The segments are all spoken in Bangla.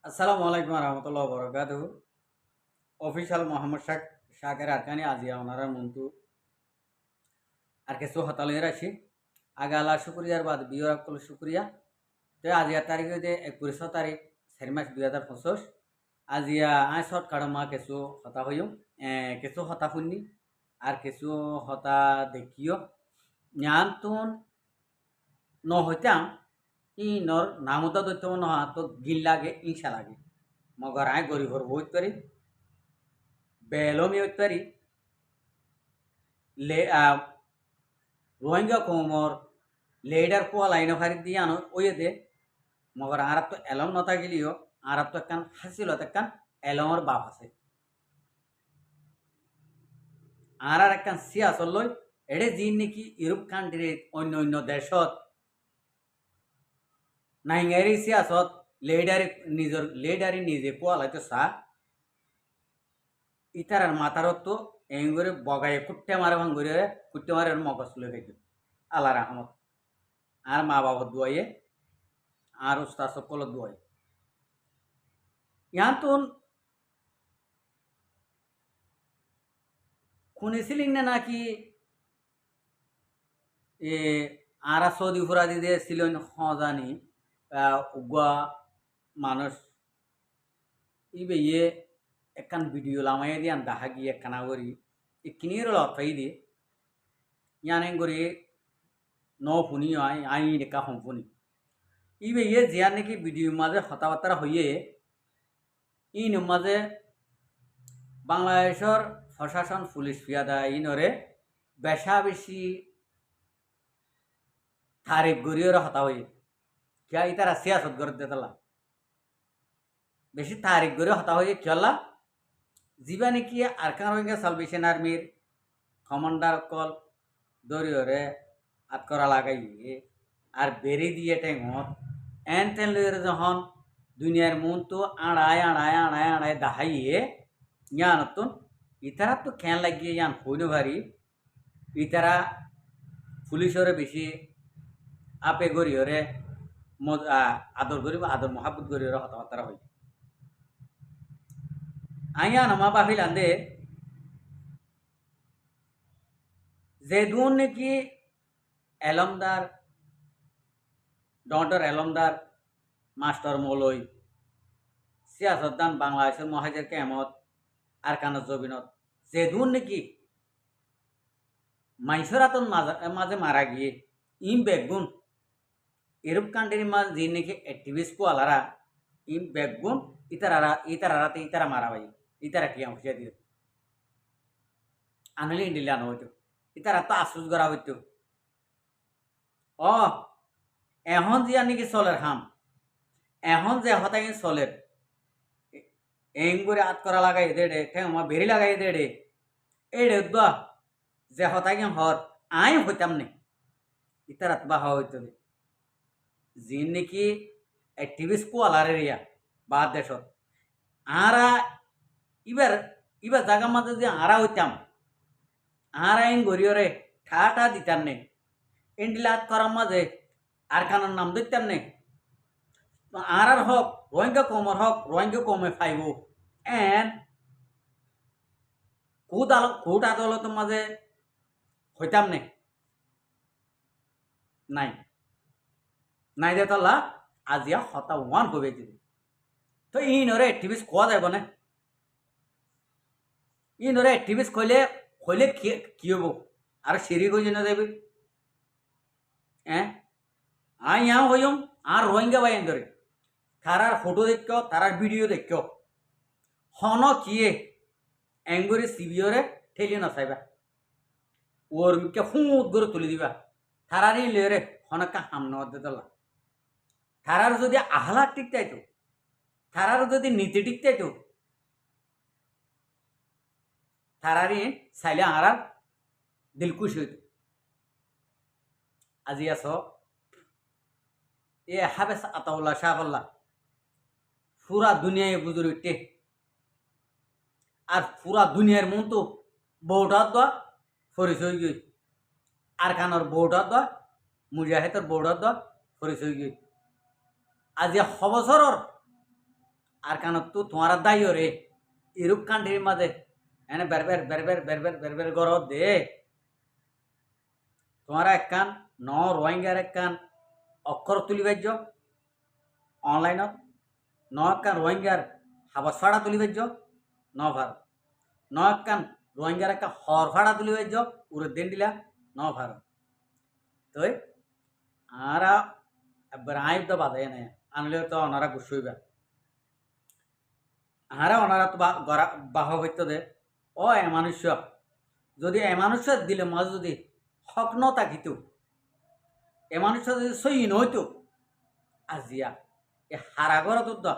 আসসালামু আলাইকুম রহমতুল্লাহ বরকাত অফিসিয়াল মোহাম্মদ শাকের আরকানি আজিয়া ওনারা মন্তু আর কিছু হতালের আছি আগে আল্লাহ শুক্রিয়ার বাদ বিয়র আকল শুক্রিয়া তো আজিয়া তারিখ হইতে 21 তারিখ 4 মাস 2025 আজিয়া আই শর্ট কাড়মা কিছু হতা হইম কিছু হতা শুনি আর কিছু হতা দেখিও জ্ঞানতুন ন হইতাম ইনর নামতা দৈত্য নহা তো গিল লাগে ইংসা লাগে মগর আয় গরিবর বইত পারি বেলমি হইতে পারি ले रोहिंग्या कोमर लेडर को लाइन फारी दिया नो ओये दे मगर आरब तो एलम नता गिलियो आरब तो कान हासिल होता कान एलमर बाप আছে আর একখান সিয়াসত লই এডে জিন নাকি ইউরোপ কান্ট্রি অন্য অন্য দেশত নাইঙ্গারি সিয়াসত লেডারি নিজে কোয়ালাইতে সা ইতারার মাথারত তো এঙ্গরে বগায়ে কুট্টে মারে ভাঙ্গুরে কুট্টে মারে মগজ লই খাইতো আল্লাহ রহমত আর মা বাবার দোয়াইয়ে আর উস্তাদ সকল দোয়াই ইয়াতুন শুনেছিলেন না নাকি এ আরা সৌদি ফুরাদি দিয়ে ছিলেন হজানি উগা মানুষ ইবে ইয়ে একখান ভিডিও লামাই দিয়ে দেখা গিয়ে একখানা করি কিনির লথাই দিয়ে ইয়ানে করি ন শুনি আই ডেকা সম্পুনি ইবে ইয়ে জিয়ার নাকি ভিডিওর মাঝে কথাবার্তা হইয়ে ইন মাঝে বাংলাদেশের প্রশাসন পুলিশ ফিয়াদা ইনরে বেশা বেশি তারিফ গড়িয়ে হতা হয়ে কিয়া ইতারা সিয়াসত গড় দেতলা বেশি তারিফ গড়িয়ে হতা হয়ে কিয়লা যিবা নাকি আরকান রোহিঙ্গা সালভেশন আর্মির কমান্ডার কল দরিয়রে আত করা লাগাইয়ে আর বেরি দিয়ে টেঙত এন তেন লইরে যখন দুনিয়ার মন তো আড়ায় আড়ায় আড়ায় আড়ায় দাহাইয়ে ইয়ানতন ইতারা তো খেয়াল লাগিয়ে ইয়ান হইন ভারি ইতারা পুলিশরে বেশি আপে গরিয়রে আদর করি আদর মহাব্বত গরিয়রে হতাহতারা হয় আইয়া নামা বাহিল আন্দে যে দুন নাকি এলমদার ডক্টর এলমদার মাস্টার মৌলই সিয়াসতদান বাংলাদেশের মহাজের কেমত আর কানত জবিনত যে দুন নাকি মাইসরাতন মাঝে মারা গিয়ে ইম বেগুন ইউরোপ কান্ট্রির মাঝে যে নাকি অ্যাক্টিভিস্ট কোয়ালারা ইম বেগুন ইতারাতে ইতারা মারা ভাই ইতারা কি হুঁশিয়া দিও আনলে ইন্ডিলা হইতো ইতারা তো আফসোস করা হইতো এখন যে নাকি চলের হাম এখন যে হতাই চলের এং করে আত করা লাগাই দে ঠেং বেরি লাগাই দে এড়ে দা যে হতাই হর আই হইতাম নে ইতারাত বা হইতো যে নাকি অ্যাক্টিভিস্ট কোয়ালারে রিয়া বা দেশত আরা ইবার ইবার জায়গার মাঝে যে আরা হইতাম আর আইন গড়িয়রে ঠাটা দিতাম নে ইন্ডিলাত করার মাঝে আর খানার নাম দিতাম নে আর হক রোহিঙ্গা কমর হক রোহিঙ্গা কমে ফাইব এন কোট আদালতের মাঝে হইতাম নে নাই নাই দে তাল্লা আজিয়া হতা ওয়ান হবে দিদি তো ইনরে অ্যাক্টিভিস্ট কোয়া যাইব না ইনরে অ্যাক্টিভিস্ট কইলে কইলে কি হব আর সিঁড়ি কইছে না যাবে আই ইয়াও হইম আর রোহিঙ্গা বাইন ধরে তারার ফটো দেখো তারার ভিডিও দেখো হন কিয়ে এঙ্গুরি সিবিওরে ঠেলি নসাইবা ওর মিকে ফুঁত করে তুলে দিবা তারারই লেরে হনকা হাম নদে দলা তারার যদি আহ্লাদ ঠিক চাইতো তারার যদি নীতি ঠিক চাইতো তারারই চাইলে আর দিল খুশি হইতো আজি আস এ হাবেস আতাউল্লাহ শাহল্লাহ পুরা দুনিয়ায় বুঝুর উঠতে আর পুরা দুনিয়ার মন তো বউটার দা ফরিস হয়ে গই আর খানোর বউটার দা মুজাহিদের বউটার দা ফরিস হয়ে গই আজি 6 বছরের আর কান তো তোমার দায়ী রে ইরুক কান্ট্রির মাঝে এনে বেরবের বেরবের বেরবের বেরবের গর দে তোমারা একখান ন রোহিঙ্গার একখান অক্ষর তুলি বাজ্য অনলাইনত ন একখান রোহিঙ্গার হাবস ফাড়া তুলি বাজ্য ন ভার ন একখান রোহিঙ্গার একটা হর ফাড়া তুলি বাজ্য উড়ে দিন দিলা ন ভার তো আরা একবার আইব তো বাধে নে আনলে তো ওনারা গুছইবা আরা ওনারা তো বাহ হইতো দে ও এ মানুষ যদি এ মানুষ দিলে মাঝ যদি হক ন থাকিত এ মানুষ যদি সই নইতো আজিয়া এ হারাগর তোর দা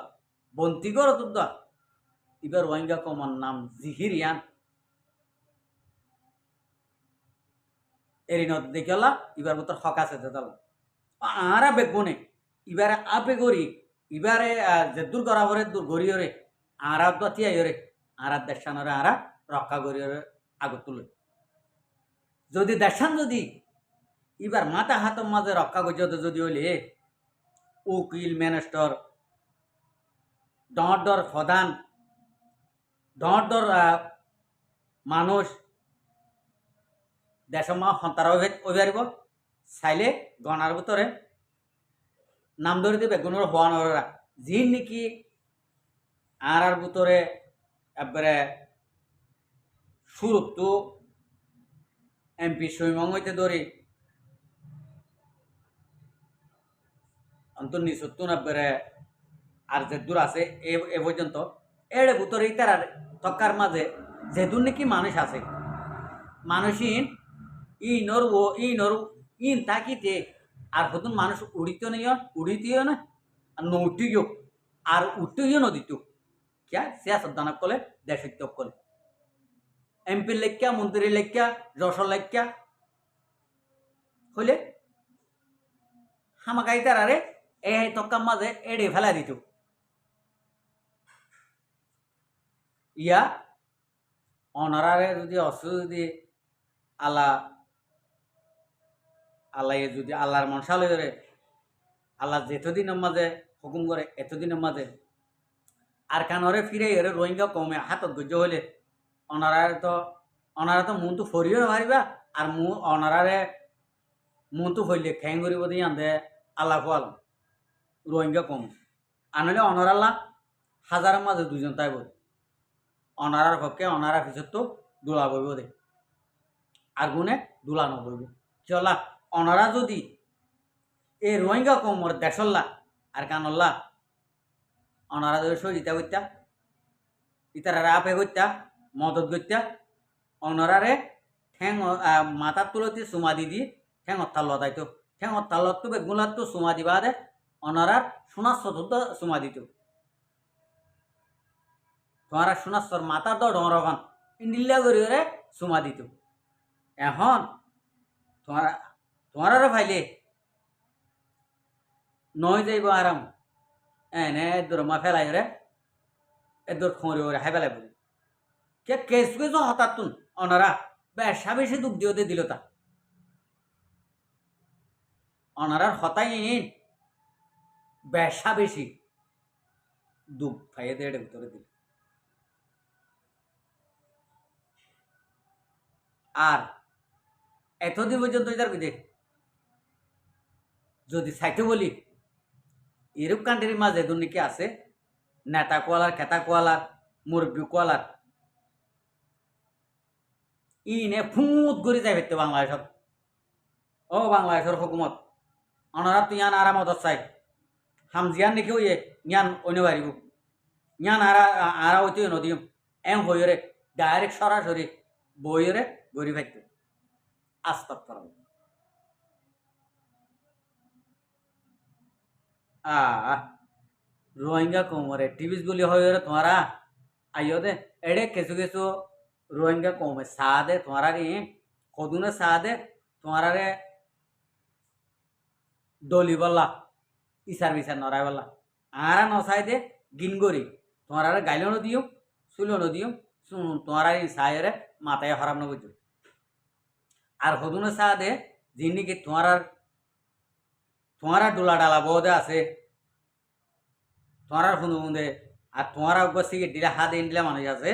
বন্তিগর তোর দা এবার রোহিঙ্গা কমন নাম জিহিরিয়ান এরি নত দেখলা এবার মতো হক আছে দাদা আরা বেগুনে এবারে আপে গড়ি এবারে যে দূর গড়াবরে দূর গড়িয়রে আরা দতিয়াইরে আরা দেশানরে আরা রক্ষা করিয়রে আগত তুলে যদি দেশান যদি এবার মাথা হাতের মাঝে রক্ষা করতে যদি হইলে উকিল ম্যানেস্টর ডর প্রধান ডর মানুষ দেশমা সন্তারা ওই পারিব চাইলে গণার ভিতরে নাম ধরে দেবে গুণর হওয়া নরা যি নাকি আর ভিতরে একবারে সুরুপ্তু এমপি সৈমং হইতে ধরি অন্তর নিচুত্তু একবারে আর যে দূর আছে এ পর্যন্ত এড়ে ভিতরে তার তক্কার মাঝে যে দূর নাকি মানুষ আছে মানুষইন ই নরু ইন তাকিতে আর হতুন মানুষ উড়িতেও না আর নৌটিও আর উঠতেও নদীতেও क्या सियासत दानव कले देशित्य कले एमपी लेख्या मंत्री लेख्या যশোর लेख्या হইলে হামাকাই তারারে এই তক্কার মাঝে এড়ে ফেলা দিত ইয়া অনারারে যদি যদি আল্লাহ আল্লাহ যদি আল্লাহর মনসালয়রে আল্লাহ যেতদিনের মাঝে হুকুম করে এতদিনের মাঝে আর কানরে ফিরে এরে রোহিঙ্গা কমে হাতত গজ্য হইলে অনারা তো মন তো ফরিও পারিবা আর অনারারে মন তো ফইলে খ্যাং করিব দিয়ে আনদে আল্লাহ ফল রোহিঙ্গা কম আনলে অনারাল্লা হাজারের মাঝে দুজন তাইব অনারার পক্ষে অনারা পিছত তো দোলা বইব দে আর গুনে দোলা নবইব চলা অনারা যদি এই রোহিঙ্গা কমর দেশল্লা আর কানল্লা অনারা যদি সহিতা করতা ইতারা আপে করতা মদত করতা অনারারে ঠ্যাং মাথার তুলতে চুমা দি ঠ্যাং অত্তাল লতাইতো ঠ্যাং অত্তাল লতো বেগুলার তো চুমা দিবা দে অনারার সোনার চতুর্থ চুমা দিত তোমার সোনার মাথার দ ডরখান ইন্ডিল্লা করিরে চুমা দিত এখন তোমার ফাইলে নয় যাইব আরাম এনে এদুর মা ফেলাই রে এদুর খড়ি ওরে হাই ফেলাই বলি কে কেসু কেসু হঠাৎ তুন অনারা বেশা বেশি দুঃখ দিওতে দিল তা অনারার হতাই বেশা বেশি দুঃখ খাইয়ে দেড়ে ভিতরে দিল আর এতদিন পর্যন্ত এটার বিদে যদি সাইতে বলি ইউরোপ কান্ট্রির মাঝে দুর্নীতি আছে নেতা কোয়ালার খেতা কোয়ালার মুরব্বী কোয়ালার ইনে ফুঁত করে যাই ফেরতে বাংলাদেশত ও বাংলাদেশের হুকুমত অনারা তুই ইয়ান আরামত চাই হামজিয়ান নাকি ওই ইয়ান অন্য পারিব ইয়ান আরা ওইতে নদীম এম হইরে ডাইরেক্ট সরাসরি বইরে গড়ি ফাইতে আস্তাক করা রোহিঙ্গা কোমরে টিভিস গুলি হয়ে তোমারা আইও দে এড়ে কিছু কিছু রোহিঙ্গা কমে সাদে তোমারা রে কদুনে সাদে তোমারা রে ডলি বললা ইসার বিচার নড়াই বললা আরা নসাই দে গিনগরি তোমারা রে গাইল নদিও চুলো নদিও তোমারা সাইরে মাথায় হরাম ন বুঝো আর কদুনে সাদে যিনি কি তোমারা ডোলা ডালা বোধে আছে তোমার ফুঁদে ফুঁদে আর তোমার সিগারেট দিলে হাত এনে দিলে মানুষ আছে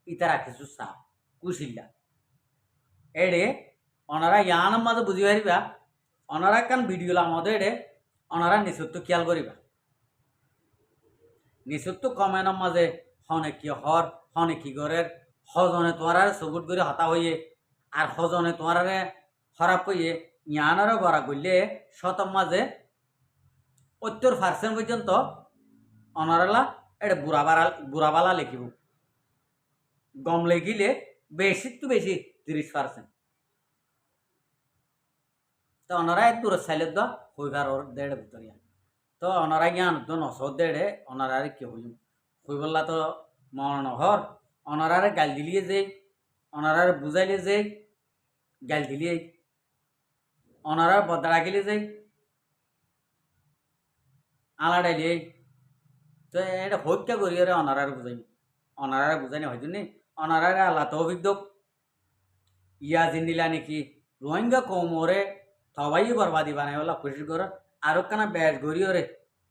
ইতারা কিছু সাপ কুশিল্লা এড়ে ওনারা ইয়ানের মাঝে বুঝি পারিবা ওনারা কান ভিডিও আমাদের এড়ে ওনারা নিচত্ব খেয়াল করিবা নিচত্ব কমেন্টের মাঝে হনে কি হর হনে কি গরের হজনে তোমার সবুট করে হতা হইয়ে আর হজনে তোমার খারাপ হইয়ে ইয়ানারও গড়া করলে শতম মাঝে 70% পর্যন্ত অনারালা এটা বুড়াবালা লিখিব গম লিখিলে বেশি তো বেশি 30%। তো ওনারা এক দূর সাইলে দ হইবার ওর দেড় ভিতরিয়া তো ওনারা জ্ঞান তো নশো দেড়ে ওনারারে কি হইম হইবল্লা তো মন হর ওনারারে গাল দিলিয়ে যে ওনারারে বুঝাইলে যে গাল দিলিয়ে ওনারা বদলা গেলে যে আলাডাইলে তো এটা হত্যা করিয়ে অনারারে বুঝাই অনারারে বুঝাইনি হয়তো নি অনারারে আল্লাহ তো অভিজ্ঞ ইয়া জিন্দিলা নাকি রোহিঙ্গা কৌমরে সবাই বরবাদি বানাই বলা খুশি করে আরো কানা ব্যাস গড়িও রে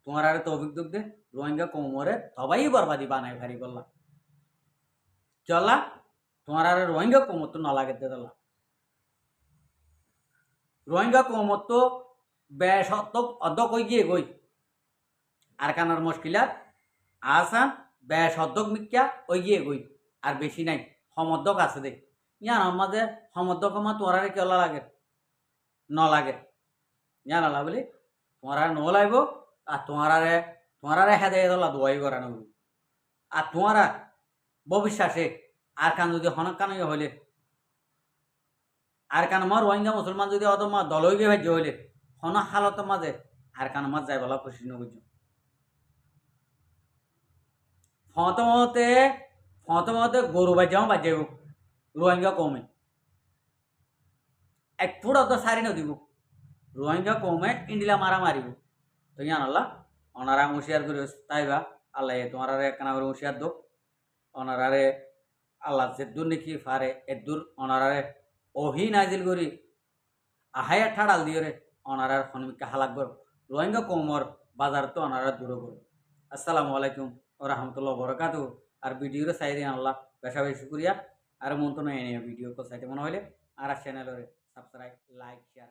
তোমার আরে তো অভিজ্ঞ দে রোহিঙ্গা কৌমরে সবাই বরবাদি বানাই ভারি করলা চলা তোমার আরে রোহিঙ্গা কৌমর তো না লাগে দিলা রোহিঙ্গা কৌমর তো ব্যাস অর্ধ কই গিয়ে গই আর কানার মুশকিলাত আসান ব্যাস অর্ধক মিক্কা ওই গিয়ে গই আর বেশি নাই সমর্ধক আছে দে ইয়ান আমাদের সমর্ধক আমার তোরারে কেলা লাগে ন লাগে ইয়ান আলা বলি তোমরা ন লাগব আর তোমারারে হেদে দলা দোয়াই করা নব আর তোমারা ভবিষ্যতে আর কান যদি হনক কান হইলে আর কান আমার রোহিঙ্গা মুসলমান যদি অত মা দলই গে ভাজ্য হইলে হন হালত মাঝে আর কান মাছ যাই বলা খুশি নবুঝ ফতমতে গরু বাজ্যাও বাজ্যাব রোহিঙ্গা কমে এক ফুট অত সারি নদিব রোহিঙ্গা কমে ইন্ডিলা মারা মারিব তো ইয়ান আল্লাহ ওনারা হুঁশিয়ার করে তাইবা আল্লাহ তোমার একখানা করে হুঁশিয়ার দো ওনারারে আল্লাহ যেদূর নাকি ফারে এদূর ওনারারে ওহি নাজিল করি আহায়া ঠাড়াল দিয়ে রে ওনারার হনমিকা হালাক বর রোহিঙ্গা কৌমর বাজার তো ওনারা দূর করো। আসসালামু আলাইকুম ও রহমতুল্লাহ বরকাত আর ভিডিওর সাইডে আল্লাহ বেশা বেশি শুক্রিয়া আর মন তো নয় ভিডিও সাইডে মনে হইলে আর চ্যানেলের সাবস্ক্রাইব লাইক শেয়ার